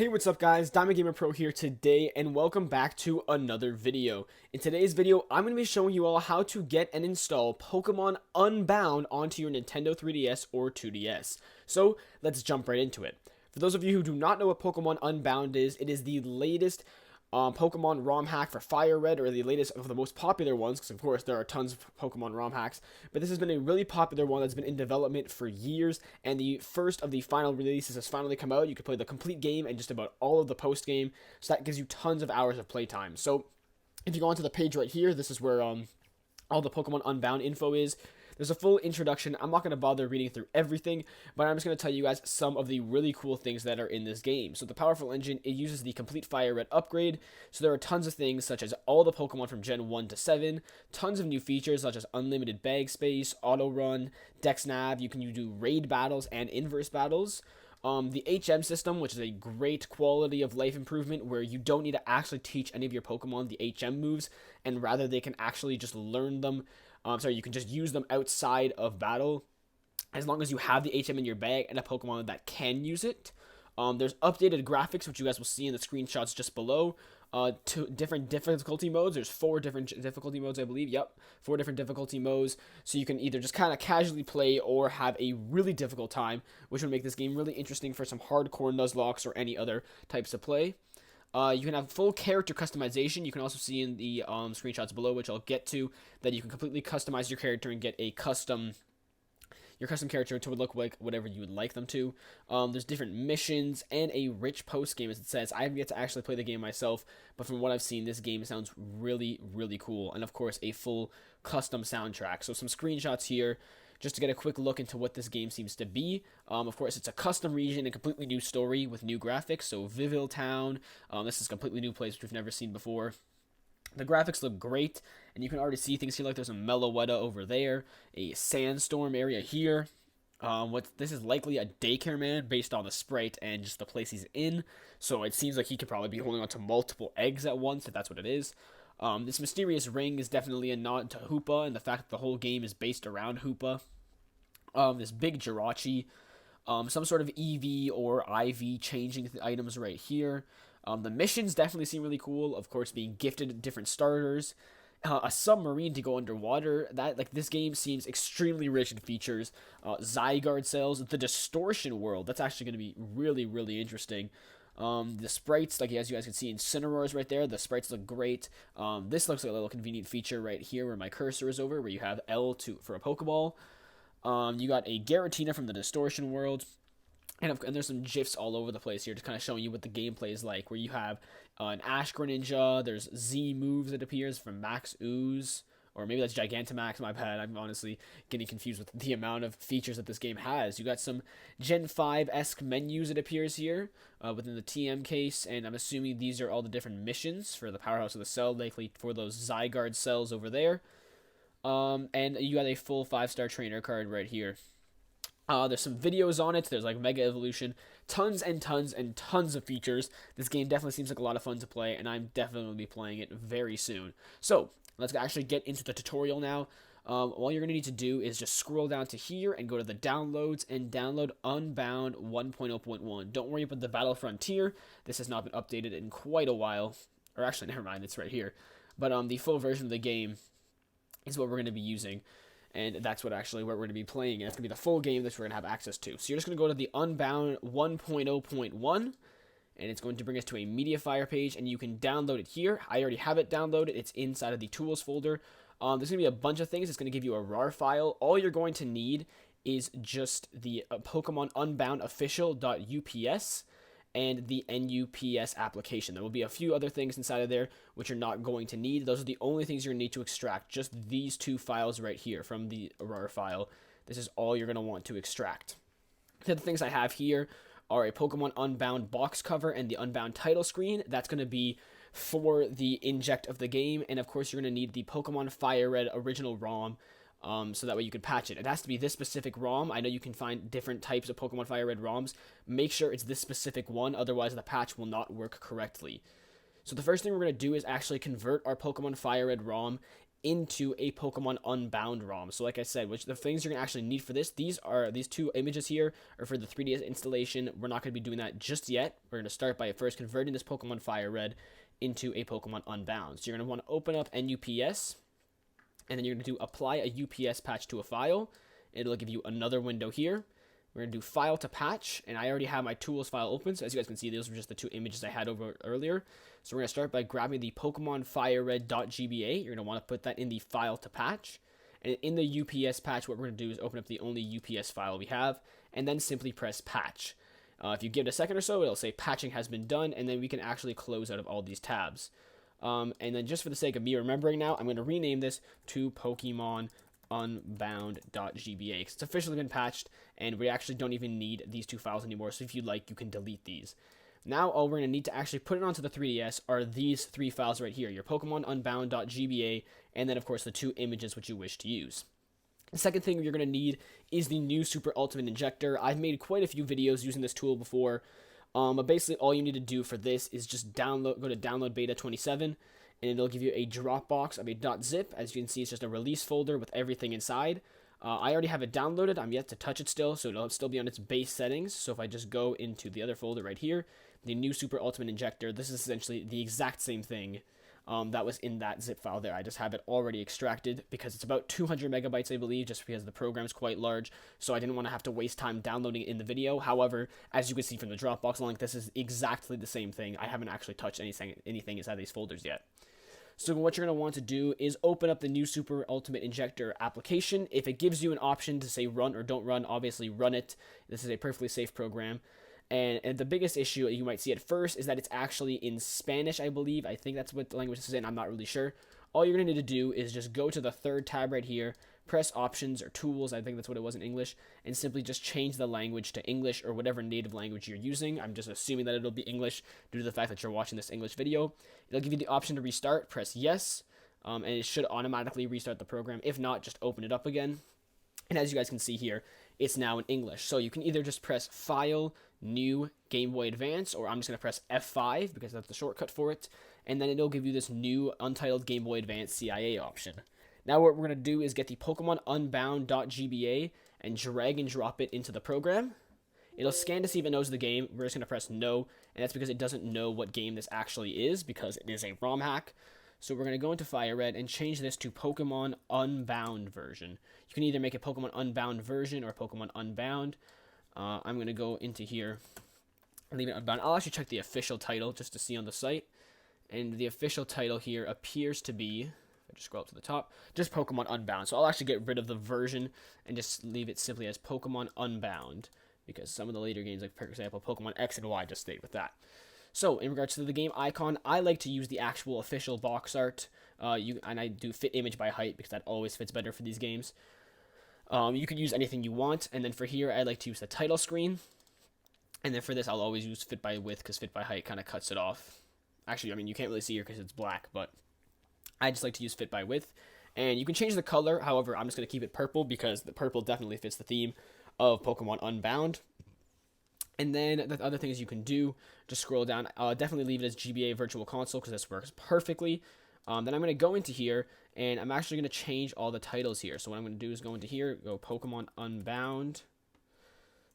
Hey, what's up guys, Diamond Gamer Pro here today, and welcome back to another video. In today's video, I'm going to be showing you all how to get and install Pokemon Unbound onto your Nintendo 3DS or 2DS. So, let's jump right into it. For those of you who do not know what Pokemon Unbound is, it is the latest Pokemon ROM hack for Fire Red, or the latest of the most popular ones, because of course there are tons of Pokemon ROM hacks, but this has been a really popular one that's been in development for years, and the first of the final releases has finally come out. You can play the complete game and just about all of the post game, so that gives you tons of hours of playtime. So if you go onto the page right here, this is where all the Pokemon Unbound info is. There's a full introduction. I'm not going to bother reading through everything, but I'm just going to tell you guys some of the really cool things that are in this game. So the powerful engine, it uses the complete Fire Red upgrade. So there are tons of things such as all the Pokemon from Gen 1 to 7, tons of new features such as unlimited bag space, auto run, Dex Nav. You can do raid battles and inverse battles. The HM system, which is a great quality of life improvement where you don't need to actually teach any of your Pokemon the HM moves, and rather they can actually just learn them. You can just use them outside of battle as long as you have the HM in your bag and a Pokemon that can use it. There's updated graphics, which you guys will see in the screenshots just below. Two different difficulty modes. There's 4 different difficulty modes, I believe. Yep, 4 different difficulty modes. So you can either just kind of casually play or have a really difficult time, which would make this game really interesting for some hardcore Nuzlockes or any other types of play. You can have full character customization. You can also see in the screenshots below, which I'll get to, that you can completely customize your character and get a custom character to look like whatever you would like them to. There's different missions and a rich post game, as it says. I haven't yet to actually play the game myself, but from what I've seen, this game sounds really, really cool. And of course, a full custom soundtrack. So some screenshots here, just to get a quick look into what this game seems to be. Of course, it's a custom region, a completely new story with new graphics. So Viville Town, this is a completely new place which we've never seen before. The graphics look great, and you can already see things here, like there's a Meloetta over there, a sandstorm area here. This is likely a daycare man based on the sprite and just the place he's in. So it seems like he could probably be holding on to multiple eggs at once, if that's what it is. This mysterious ring is definitely a nod to Hoopa, and the fact that the whole game is based around Hoopa. This big Jirachi, some sort of EV or IV changing items right here. The missions definitely seem really cool. Of course, being gifted different starters, a submarine to go underwater. This game seems extremely rich in features. Zygarde cells, the distortion world. That's actually going to be really, really interesting. The sprites, like as you guys can see, Incineroar's right there. The sprites look great. This looks like a little convenient feature right here where my cursor is over, where you have L2 for a Pokeball. You got a Garatina from the distortion world. And there's some GIFs all over the place here, just kind of showing you what the gameplay is like, where you have an Ash Greninja, there's Z moves that appears from Max Ooze, or maybe that's Gigantamax, my bad, I'm honestly getting confused with the amount of features that this game has. You got some Gen 5-esque menus that appears here, within the TM case, and I'm assuming these are all the different missions for the Powerhouse of the Cell, likely for those Zygarde cells over there. And you got a full 5-star trainer card right here. There's some videos on it. There's like Mega Evolution, tons and tons and tons of features. This game definitely seems like a lot of fun to play, and I'm definitely going to be playing it very soon. So let's actually get into the tutorial now. All you're going to need to do is just scroll down to here and go to the downloads and download Unbound 1.0.1. Don't worry about the Battle Frontier. This has not been updated in quite a while. Or actually, never mind, it's right here. But the full version of the game is what we're going to be using. And that's what we're going to be playing. And it's going to be the full game that we're going to have access to. So you're just going to go to the Unbound 1.0.1. And it's going to bring us to a Mediafire page. And you can download it here. I already have it downloaded. It's inside of the tools folder. There's going to be a bunch of things. It's going to give you a RAR file. All you're going to need is just the Pokemon Unbound official.ups. And the NUPS application. There will be a few other things inside of there which you're not going to need. Those are the only things you're going to need to extract. Just these 2 files right here from the RAR file. This is all you're going to want to extract. The other things I have here are a Pokemon Unbound box cover and the Unbound title screen. That's going to be for the inject of the game. And of course, you're going to need the Pokemon Fire Red original ROM. So that way you can patch it. It has to be this specific ROM. I know you can find different types of Pokemon Fire Red ROMs. Make sure it's this specific one, otherwise the patch will not work correctly. So the first thing we're going to do is actually convert our Pokemon Fire Red ROM into a Pokemon Unbound ROM. So like I said, which the things you're going to actually need for this, these two images here are for the 3DS installation. We're not going to be doing that just yet. We're going to start by first converting this Pokemon Fire Red into a Pokemon Unbound. So you're going to want to open up NUPS, and then you're going to do apply a UPS patch to a file. It'll give you another window here. We're going to do file to patch, and I already have my tools file open, so as you guys can see, those were just the two images I had over earlier. So we're going to start by grabbing the Pokemon Fire Red.gba. You're going to want to put that in the file to patch, and in the UPS patch, what we're going to do is open up the only UPS file we have, and then simply press patch. If you give it a second or so, it'll say patching has been done, and then we can actually close out of all these tabs. And then just for the sake of me remembering now, I'm going to rename this to Pokemon Unbound.gba because it's officially been patched, and we actually don't even need these two files anymore. So if you'd like, you can delete these. Now all we're going to need to actually put it onto the 3DS are these three files right here, your Pokemon Unbound.gba, and then of course the two images which you wish to use. The second thing you're going to need is the new Super Ultimate Injector. I've made quite a few videos using this tool before, but basically all you need to do for this is just go to download beta 27, and it'll give you a Dropbox of a .zip. As you can see, it's just a release folder with everything inside. I already have it downloaded. I'm yet to touch it still, so it'll still be on its base settings. So if I just go into the other folder right here, the new Super Ultimate Injector, this is essentially the exact same thing that was in that zip file there. I just have it already extracted because it's about 200 megabytes, I believe, just because the program's quite large, so I didn't want to have to waste time downloading it in the video. However, as you can see from the Dropbox link, this is exactly the same thing. I haven't actually touched anything inside these folders yet. So what you're going to want to do is open up the new Super Ultimate Injector application. If it gives you an option to say run or don't run, obviously run it. This is a perfectly safe program. And the biggest issue you might see at first is that it's actually in Spanish, I believe. I think that's what the language is in. I'm not really sure. All you're going to need to do is just go to the third tab right here, press options or tools, I think that's what it was in English, and simply just change the language to English or whatever native language you're using. I'm just assuming that it'll be English due to the fact that you're watching this English video. It'll give you the option to restart, press yes, and it should automatically restart the program. If not, just open it up again. And as you guys can see here, it's now in English. So you can either just press File, New, Game Boy Advance, or I'm just going to press F5 because that's the shortcut for it. And then it'll give you this new Untitled Game Boy Advance CIA option. Now what we're going to do is get the Pokemon Unbound.gba and drag and drop it into the program. It'll scan to see if it knows the game. We're just going to press no, and that's because it doesn't know what game this actually is because it is a ROM hack. So we're going to go into Fire Red and change this to Pokemon Unbound version. You can either make a Pokemon Unbound version or Pokemon Unbound. I'm going to go into here and leave it Unbound. I'll actually check the official title just to see on the site. And the official title here appears to be, if I just scroll up to the top, just Pokemon Unbound. So I'll actually get rid of the version and just leave it simply as Pokemon Unbound, because some of the later games, like for example, Pokemon X and Y, just stayed with that. So in regards to the game icon, I like to use the actual official box art, and I do fit image by height because that always fits better for these games. You can use anything you want, and then for here, I like to use the title screen. And then for this, I'll always use fit by width because fit by height kind of cuts it off. Actually, I mean, you can't really see here because it's black, but I just like to use fit by width. And you can change the color. However, I'm just going to keep it purple because the purple definitely fits the theme of Pokemon Unbound. And then the other things you can do, just scroll down. Definitely leave it as GBA Virtual Console because this works perfectly. Then I'm going to go into here, and I'm actually going to change all the titles here. So what I'm going to do is go into here, go Pokemon Unbound.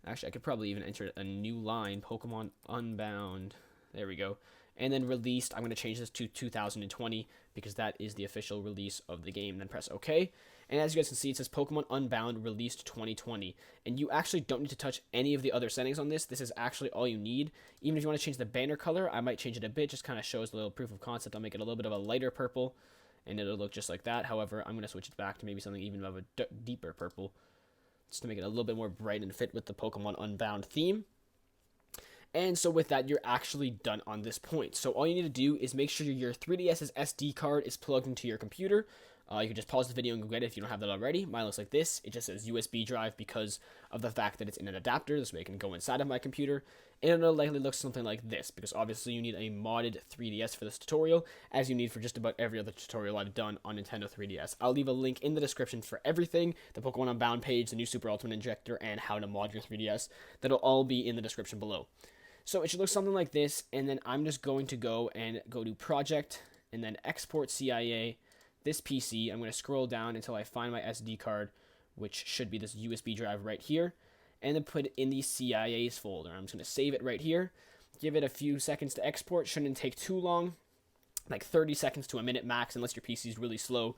Actually, I could probably even enter a new line, Pokemon Unbound. There we go. And then released, I'm going to change this to 2020 because that is the official release of the game. Then press OK. And as you guys can see, it says Pokemon Unbound released 2020. And you actually don't need to touch any of the other settings on this. This is actually all you need. Even if you want to change the banner color, I might change it a bit. Just kind of shows a little proof of concept. I'll make it a little bit of a lighter purple, and it'll look just like that. However, I'm going to switch it back to maybe something even of a deeper purple, just to make it a little bit more bright and fit with the Pokemon Unbound theme. And so with that, you're actually done on this point. So all you need to do is make sure your 3DS's SD card is plugged into your computer. You can just pause the video and go get it if you don't have that already. Mine looks like this. It just says USB drive because of the fact that it's in an adapter. This way it can go inside of my computer. And it'll likely look something like this because obviously you need a modded 3DS for this tutorial, as you need for just about every other tutorial I've done on Nintendo 3DS. I'll leave a link in the description for everything, the Pokemon Unbound page, the new Super Ultimate Injector, and how to mod your 3DS. That'll all be in the description below. So it should look something like this, and then I'm just going to go to Project, and then Export CIA, this PC, I'm going to scroll down until I find my SD card, which should be this USB drive right here, and then put it in the CIA's folder. I'm just going to save it right here, give it a few seconds to export. Shouldn't take too long, like 30 seconds to a minute max, unless your PC is really slow.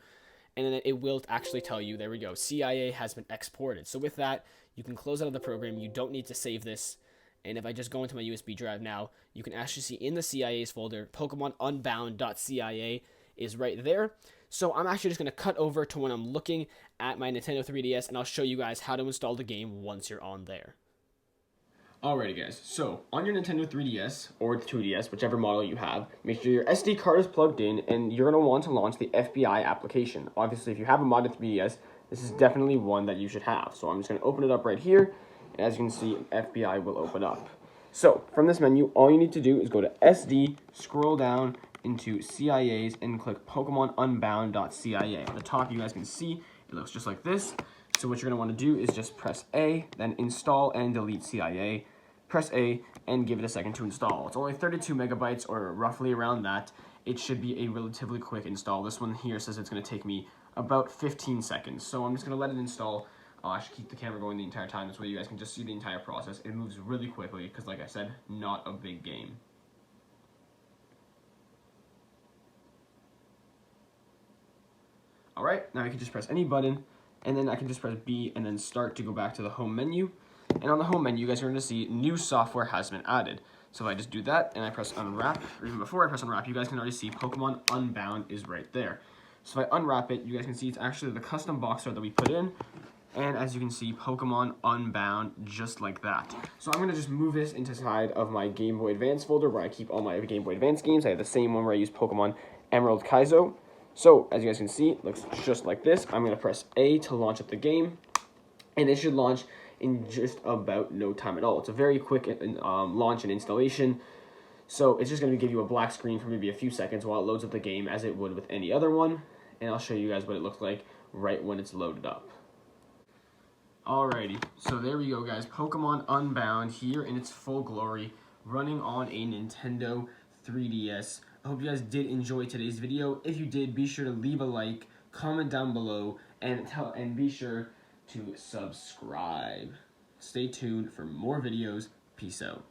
And then it will actually tell you, there we go, CIA has been exported. So with that, you can close out of the program. You don't need to save this. And if I just go into my USB drive now, you can actually see in the CIA's folder, Pokemon Unbound.cia is right there. So I'm actually just going to cut over to when I'm looking at my Nintendo 3DS, and I'll show you guys how to install the game once you're on there. Alrighty guys, so on your Nintendo 3DS or 2DS, whichever model you have, make sure your SD card is plugged in, and you're going to want to launch the FBI application. Obviously, if you have a modded 3DS, this is definitely one that you should have. So I'm just going to open it up right here, and as you can see, FBI will open up. So from this menu, all you need to do is go to SD, scroll down into CIA's, and click Pokemon Unbound.cia. At the top, you guys can see it looks just like this. So what you're going to want to do is just press A, then install and delete CIA. Press A and give it a second to install. It's only 32 megabytes or roughly around that. It should be a relatively quick install. This one here says it's going to take me about 15 seconds. So I'm just going to let it install. I'll actually keep the camera going the entire time. This way you guys can just see the entire process. It moves really quickly because, like I said, not a big game. Alright, now you can just press any button, and then I can just press B and then start to go back to the home menu. And on the home menu, you guys are going to see new software has been added. So if I just do that and I press unwrap, or even before I press unwrap, you guys can already see Pokemon Unbound is right there. So if I unwrap it, you guys can see it's actually the custom box art that we put in. And as you can see, Pokemon Unbound just like that. So I'm going to just move this into the side of my Game Boy Advance folder where I keep all my Game Boy Advance games. I have the same one where I use Pokemon Emerald Kaizo. So, as you guys can see, it looks just like this. I'm going to press A to launch up the game, and it should launch in just about no time at all. It's a very quick launch and installation, so it's just going to give you a black screen for maybe a few seconds while it loads up the game as it would with any other one, and I'll show you guys what it looks like right when it's loaded up. Alrighty, so there we go guys, Pokemon Unbound here in its full glory, running on a Nintendo 3DS. I hope you guys did enjoy today's video. If you did, be sure to leave a like, comment down below, and be sure to subscribe. Stay tuned for more videos. Peace out.